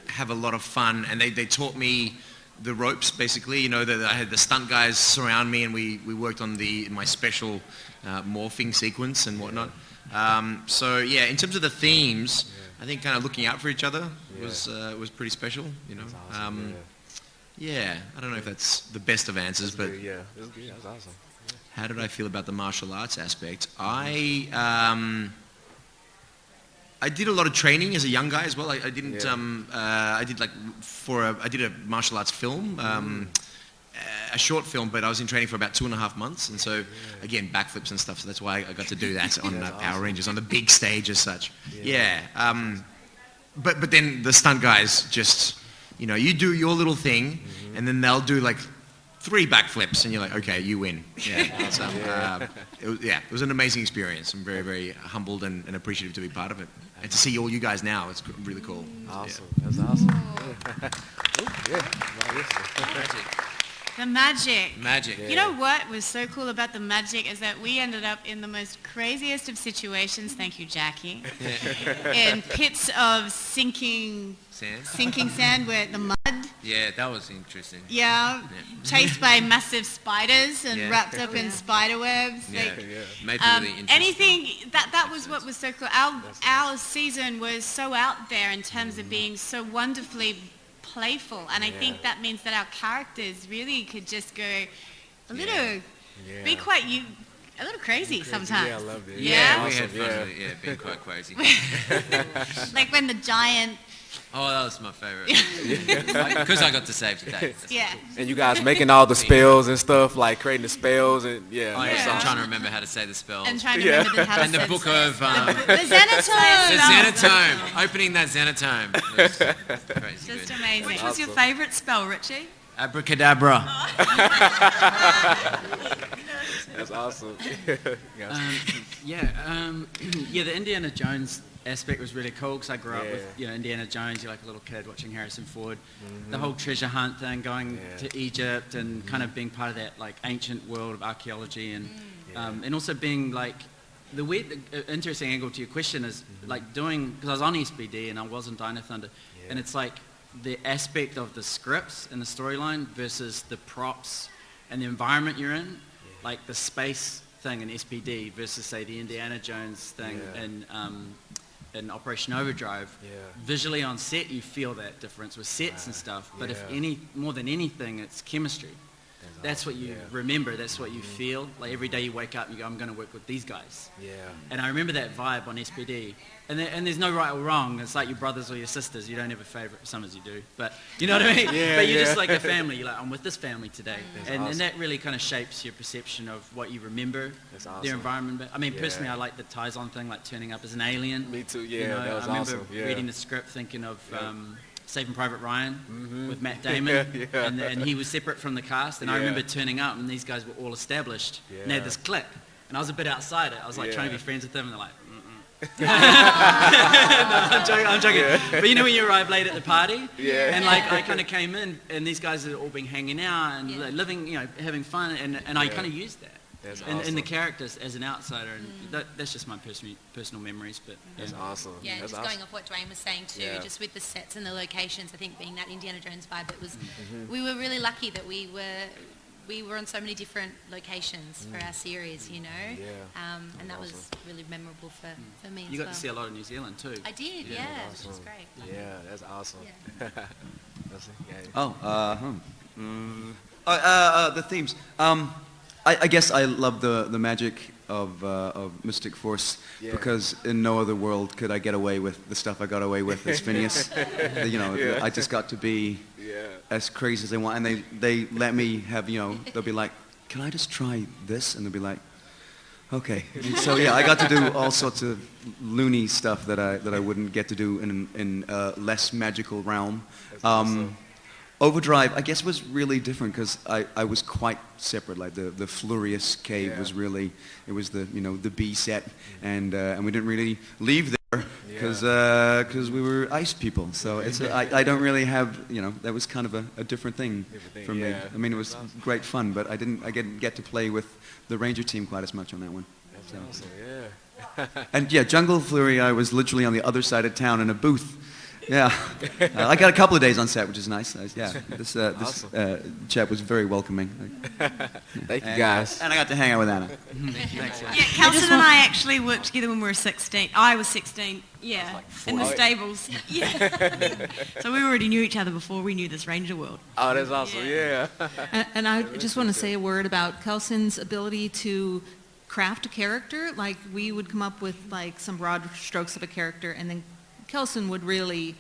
have a lot of fun, and they taught me the ropes, basically. That I had the stunt guys surround me, and we worked on my special morphing sequence and whatnot. In terms of the themes, I think kind of looking out for each other was pretty special. Awesome, I don't know if that's the best of answers, but that's awesome. How did I feel about the martial arts aspect? I did a lot of training as a young guy as well. I didn't. I did a martial arts film, a short film, but I was in training for about 2.5 months, and so again backflips and stuff. So that's why I got to do that on Power Rangers on the big stage as such. But then the stunt guys just, you do your little thing, and then they'll do like 3 backflips, and you're like, okay, you win. It was an amazing experience. I'm very, very humbled and appreciative to be part of it. And to see all you guys now, it's really cool. Awesome. That's awesome. The magic. Magic. You know what was so cool about the magic is that we ended up in the most craziest of situations, thank you, Jackie, in pits of sinking sand where the mud. Yeah, that was interesting. Yeah, chased by massive spiders and wrapped up in spider webs. Made it really interesting. Anything, that was what was so cool. Our season was so out there in terms of being so wonderfully playful, and I think that means that our characters really could just go a little, be quite a little crazy sometimes. Yeah, I loved it. Yeah, we had fun with it, being quite crazy. Like when the giant... Oh, that was my favorite. Because I got to save the day. And you guys making all the spells and stuff, like creating the spells and I'm trying to remember how to say the spells. And trying to remember how to and the book of... the Xenotome! The Xenotome! Opening that Xenotome. Was crazy. Just amazing. Which was your favourite spell, Richie? Abracadabra. That's awesome. The Indiana Jones aspect was really cool because I grew up with Indiana Jones. You're like a little kid watching Harrison Ford. The whole treasure hunt thing, going to Egypt and kind of being part of that like ancient world of archaeology and also being like the weird, interesting angle to your question is like doing, because I was on SPD and I was in Dino Thunder, and it's like the aspect of the scripts and the storyline versus the props and the environment you're in, like the space thing in SPD versus say the Indiana Jones thing in Operation Overdrive. Visually on set you feel that difference with sets and stuff, but if more than anything it's chemistry. That's what you remember, that's what you feel. Like every day you wake up and you go, I'm going to work with these guys. And I remember that vibe on SPD. And there's no right or wrong. It's like your brothers or your sisters. You don't have a favourite. Sometimes you do. But you know what I mean? But you're just like a family. You're like, I'm with this family today. And that really kind of shapes your perception of what you remember, their environment. But, I mean, personally, I like the ties-on thing, like turning up as an alien. Me too, that was awesome. I remember reading the script thinking of... Saving Private Ryan with Matt Damon, and he was separate from the cast, and I remember turning up and these guys were all established, and they had this clique, and I was a bit outside it. I was like trying to be friends with them, and they're like, no, I'm joking. But you know when you arrive late at the party, and like I kind of came in, and these guys had all been hanging out and living, having fun, and I kind of used that. And the characters as an outsider, and that's just my personal memories. But that's awesome. Yeah, that's just going off what Dwayne was saying too, just with the sets and the locations. I think being that Indiana Jones vibe, it was. We were really lucky that we were on so many different locations for our series, and that was really memorable for me. You got to see a lot of New Zealand too. I did, which was great. Yeah, that's awesome. The themes. I guess I love the magic of Mystic Force because in no other world could I get away with the stuff I got away with as Phineas. I just got to be as crazy as I want, and they let me have, they'll be like, can I just try this? And they'll be like, okay. And so I got to do all sorts of loony stuff that I wouldn't get to do in a less magical realm. Overdrive, I guess, was really different because I was quite separate. Like the Flurious Cave was really, it was the B set, and we didn't really leave there because we were ice people. So I don't really have, that was kind of a different thing for me. I mean, it was great fun, but I didn't get to play with the Ranger team quite as much on that one. That's awesome, yeah. And Jungle Flurry, I was literally on the other side of town in a booth. Yeah, I got a couple of days on set, which is nice. This chat was very welcoming. Thank you, guys. And I got to hang out with Anna. Thanks. Yeah, Kelson and I actually worked together when we were 16. I was 16, in the stables. Yeah. So we already knew each other before we knew this Ranger world. Oh, that's awesome, yeah. And I just want to say a word about Kelson's ability to craft a character. Like, we would come up with like some broad strokes of a character, and then Kelson would really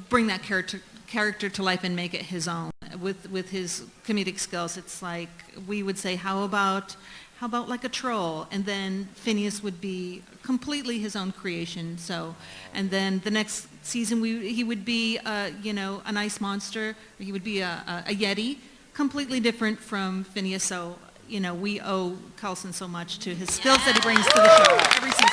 bring that character to life and make it his own with his comedic skills. It's like we would say, how about like a troll, and then Phineas would be completely his own creation. So, and then the next season he would be an ice monster, or he would be a yeti, completely different from Phineas. So we owe Kelson so much to his skills that he brings to the show every season.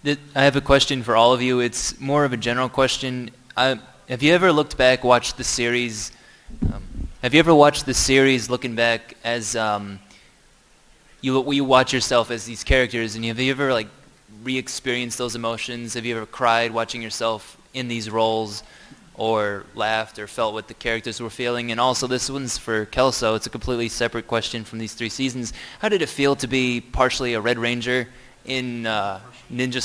I have a question for all of you. It's more of a general question. Have you ever looked back, watched the series? Have you ever watched the series looking back as you watch yourself as these characters, and have you ever like re-experienced those emotions? Have you ever cried watching yourself in these roles, or laughed or felt what the characters were feeling? And also, this one's for Kelso. It's a completely separate question from these 3 seasons. How did it feel to be partially a Red Ranger in Ninja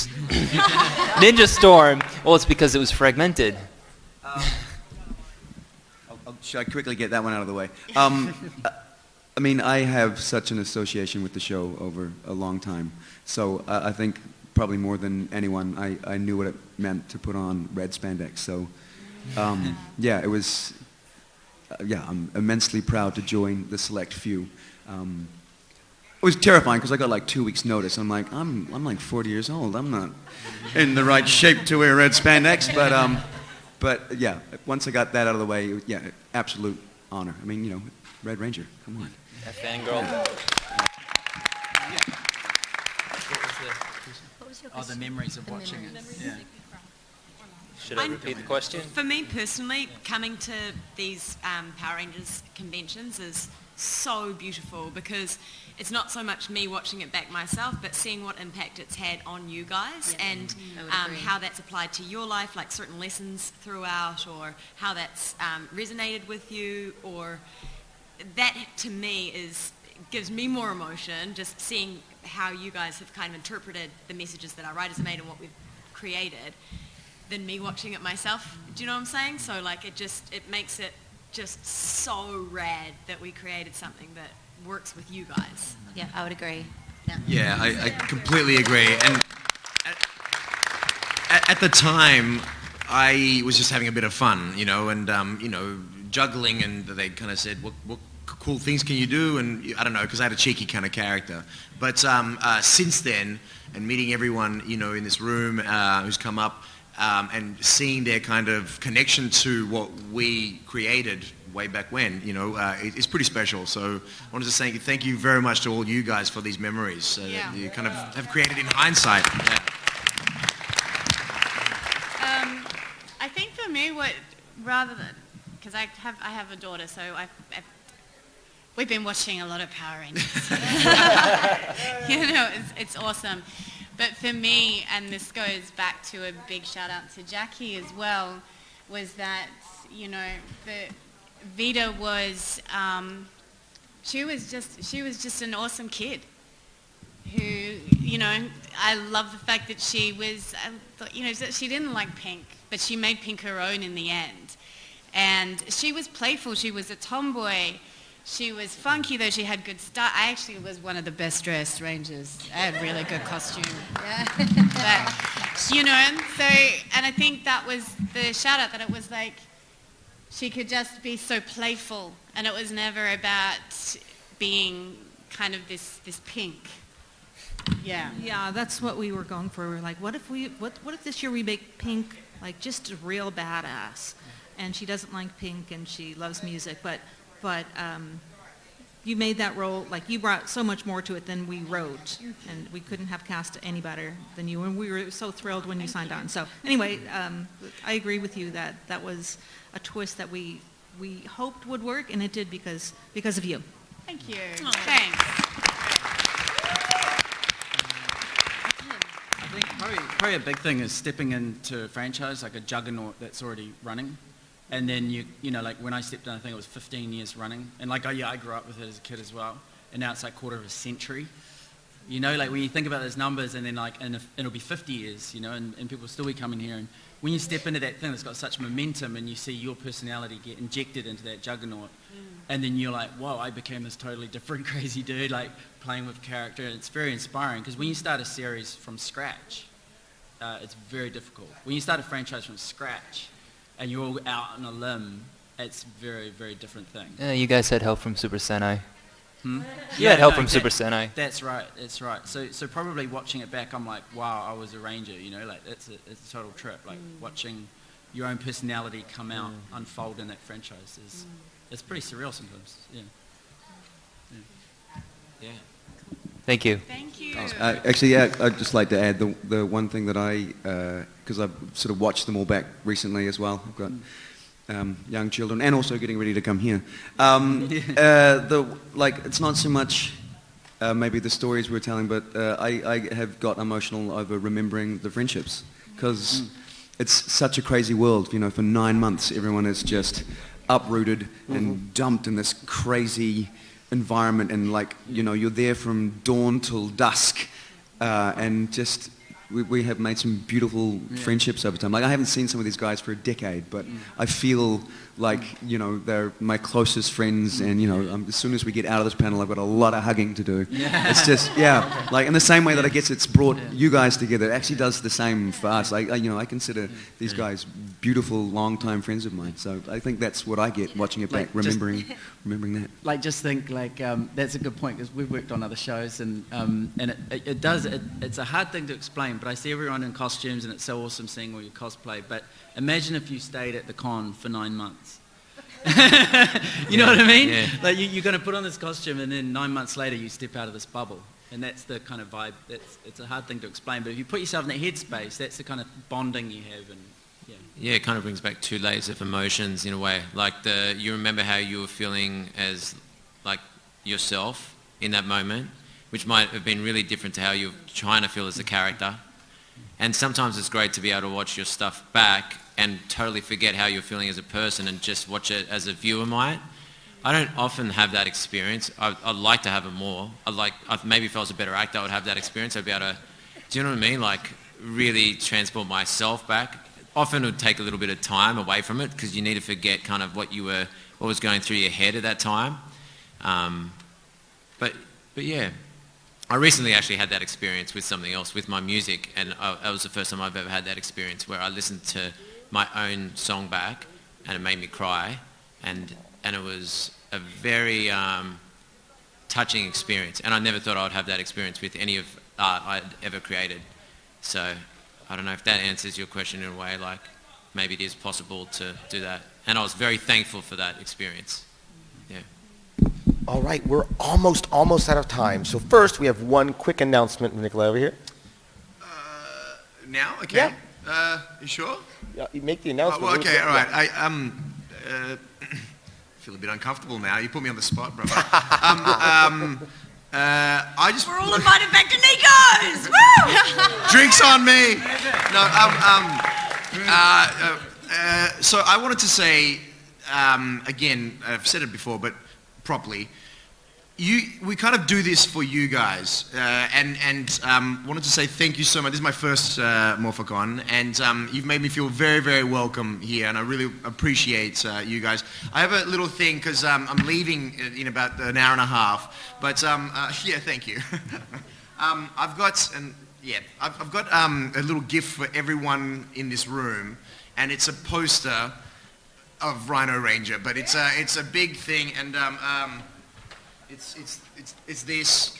Storm? Well, it's because it was fragmented. Should I quickly get that one out of the way? I mean, I have such an association with the show over a long time. So I think probably more than anyone, I knew what it meant to put on red spandex. So it was, I'm immensely proud to join the select few. It was terrifying because I got like 2 weeks notice. I'm like, I'm like 40 years old. I'm not in the right shape to wear red spandex. But yeah, once I got that out of the way, absolute honor. I mean, Red Ranger, come on. That fangirl. The memories of watching it. Yeah. Should I repeat the question? For me personally, coming to these Power Rangers conventions is so beautiful because it's not so much me watching it back myself, but seeing what impact it's had on you guys and how that's applied to your life, like certain lessons throughout, or how that's resonated with you, or that to me gives me more emotion, just seeing how you guys have kind of interpreted the messages that our writers have made and what we've created, than me watching it myself. Do you know what I'm saying? So like it makes it just so rad that we created something that works with you guys. Yeah, I would agree. Yeah, I completely agree. And at the time, I was just having a bit of fun, and juggling, and they kind of said, what cool things can you do? And I don't know, because I had a cheeky kind of character. But since then, and meeting everyone, in this room who's come up, and seeing their kind of connection to what we created way back when, it's pretty special. So I wanted to say thank you very much to all you guys for these memories that you kind of have created in hindsight. Yeah. I think for me, because I have a daughter, so we've been watching a lot of Power Rangers. It's awesome. But for me, and this goes back to a big shout out to Jackie as well, was that, Vita was, she was just an awesome kid who you know, I love the fact that she was, you know, that she didn't like pink, but she made pink her own in the end. And she was playful. She was a tomboy. She was funky, though she had good style. I actually was one of the best dressed rangers. I had really good costume. But, you know, and I think that was the shout out, that it was like she could just be so playful, and it was never about being kind of this pink. Yeah. Yeah, that's what we were going for. We were like, what if this year we make pink like just real badass? And she doesn't like pink, and she loves music, but you made that role, like you brought so much more to it than we wrote, and we couldn't have cast any better than you, and we were so thrilled when you signed on. So anyway, I agree with you that that was a twist that we hoped would work, and it did because of you. Thank you. Thanks. I think probably a big thing is stepping into a franchise, like a juggernaut that's already running. And then you know, like when I stepped in, I think it was 15 years running. And like, I grew up with it as a kid as well. And now it's like quarter of a century. You know, like when you think about those numbers, and then like, and it'll be 50 years, you know, and people will still be coming here. And when you step into that thing that's got such momentum, and you see your personality get injected into that juggernaut, and then you're like, whoa, I became this totally different crazy dude, like playing with character. And it's very inspiring, because when you start a series from scratch, it's very difficult. When you start a franchise from scratch, and you're all out on a limb, it's very, very different thing. You guys had help from Super Sentai. Hmm? You had help from Super Sentai. That's right, that's right. So probably watching it back, I'm like, wow, I was a ranger, you know, like it's a total trip. Like watching your own personality come out, unfold in that franchise it's pretty surreal sometimes. Yeah. Thank you. Thank you. Actually, yeah, I'd just like to add the one thing that because I've sort of watched them all back recently as well. I've got young children, and also getting ready to come here. It's not so much maybe the stories we're telling, but I have got emotional over remembering the friendships, because it's such a crazy world. You know, for 9 months, everyone is just uprooted and dumped in this crazy environment, and like, you know, you're there from dawn till dusk, and just we have made some beautiful friendships over time. Like, I haven't seen some of these guys for a decade, but I feel like, you know, they're my closest friends, and, you know, as soon as we get out of this panel, I've got a lot of hugging to do. It's just, like in the same way that I guess it's brought you guys together, it actually does the same for us. I consider these guys beautiful, long-time friends of mine. So I think that's what I get watching it back, remembering that. Like, just think, like, that's a good point, because we've worked on other shows, and it's a hard thing to explain, but I see everyone in costumes, and it's so awesome seeing all your cosplay. But imagine if you stayed at the con for 9 months. You know what I mean? Yeah. Like, you're going to put on this costume, and then 9 months later you step out of this bubble. And that's the kind of vibe. It's a hard thing to explain, but if you put yourself in that headspace, that's the kind of bonding you have. And yeah, it kind of brings back 2 layers of emotions in a way. Like, you remember how you were feeling as like yourself in that moment, which might have been really different to how you're trying to feel as a character. And sometimes it's great to be able to watch your stuff back and totally forget how you're feeling as a person and just watch it as a viewer might. I don't often have that experience. I'd like to have it more. Maybe if I was a better actor, I would have that experience. I'd be able to, do you know what I mean? Like, really transport myself back. Often it would take a little bit of time away from it, because you need to forget kind of what was going through your head at that time. But yeah. I recently actually had that experience with something else, with my music, and that was the first time I've ever had that experience where I listened to my own song back, and it made me cry, and it was a very touching experience, and I never thought I would have that experience with any of art I'd ever created. So I don't know if that answers your question in a way, like maybe it is possible to do that, and I was very thankful for that experience. Yeah. All right, we're almost out of time. So first, we have one quick announcement. Nicola, over here. Now? Okay. Yeah. You sure? Yeah, you make the announcement. Well, okay, all right. I feel a bit uncomfortable now. You put me on the spot, brother. I just... We're all invited back to Nico's! Woo! Drinks on me! No, so I wanted to say, again, I've said it before, but properly, we kind of do this for you guys, and wanted to say thank you so much. This is my first Morphicon, and you've made me feel very, very welcome here, and I really appreciate you guys. I have a little thing because I'm leaving in about an hour and a half, but yeah, thank you. I've got a little gift for everyone in this room, and it's a poster of Rhino Ranger, but it's a big thing, and it's this.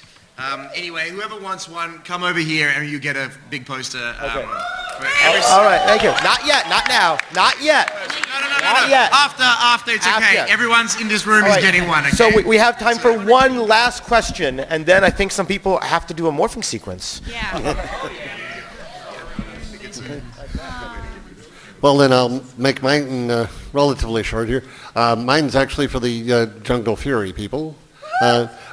Anyway, whoever wants one, come over here and you get a big poster. All right, thank you. Not yet, not now, not yet. No. Yet. After, it's okay. After. Everyone's in this room is getting one, okay? So we have time for one last question, and then I think some people have to do a morphing sequence. Yeah. Well, then I'll make mine relatively short here. Mine's actually for the Jungle Fury people.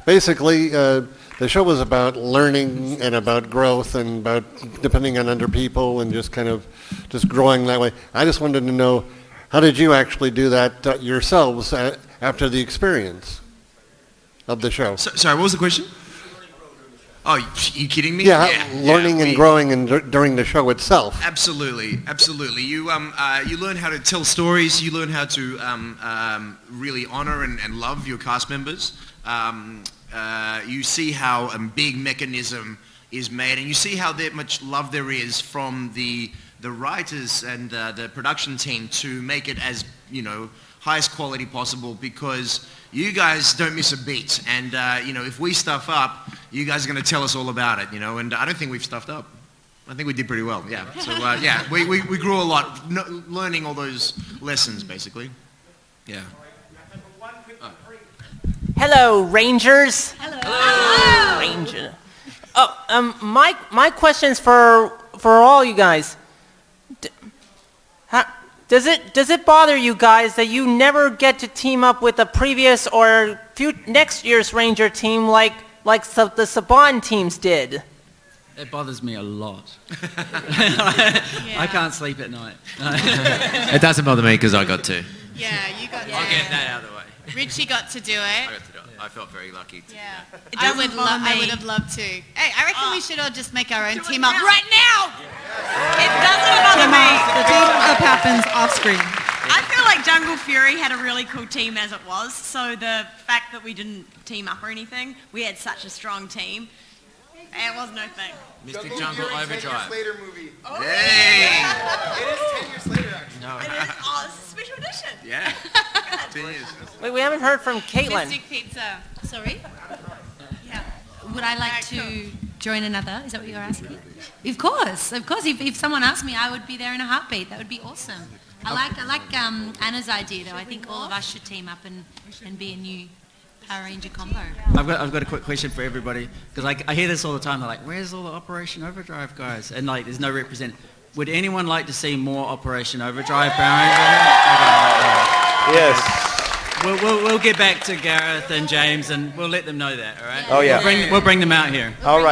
Basically, the show was about learning and about growth and about depending on other people and just kind of just growing that way. I just wanted to know, how did you actually do that yourselves after the experience of the show? Sorry, what was the question? Oh, you kidding me? Yeah, learning and growing during the show itself. Absolutely. You learn how to tell stories. You learn how to really honor and love your cast members. You see how a big mechanism is made, and you see how much love there is from the writers and the production team to make it as highest quality possible, because you guys don't miss a beat, and if we stuff up, you guys are going to tell us all about it, and I don't think we've stuffed up. I think we did pretty well, yeah. So we grew a lot, learning all those lessons basically. Yeah. Hello, Rangers. Hello. Ranger. Oh, my question's for all you guys. Does it bother you guys that you never get to team up with a previous or next year's Ranger team like the Saban teams did? It bothers me a lot. I can't sleep at night. It doesn't bother me because I got to. Yeah, you got to. I'll get that out of the way. Richie got to do it. I got to do it. I felt very lucky. Yeah. I would have loved to. Hey, I reckon we should all just make our own team up right now. It doesn't bother me. The team up happens off screen. I feel like Jungle Fury had a really cool team as it was, so the fact that we didn't team up or anything, we had such a strong team. It was no thing. Mystic Jungle Overdrive. Later movie. Oh, Hey! It is 10 years later, actually. No. It is, it's a special edition. Yeah. 10 years. Wait, we haven't heard from Caitlin. Mystic Pizza. Sorry? Yeah. Would I like to join another? Is that what you're asking? Of course. If someone asked me, I would be there in a heartbeat. That would be awesome. I like Anna's idea, though. I think all of us should team up and be a new Power Ranger combo. I've got a quick question for everybody, because I hear this all the time. They're like, "Where's all the Operation Overdrive guys?" And there's no representative. Would anyone like to see more Operation Overdrive Power Ranger? Yes. We'll get back to Gareth and James, and we'll let them know that. All right? Oh yeah. We'll bring them out here. All right.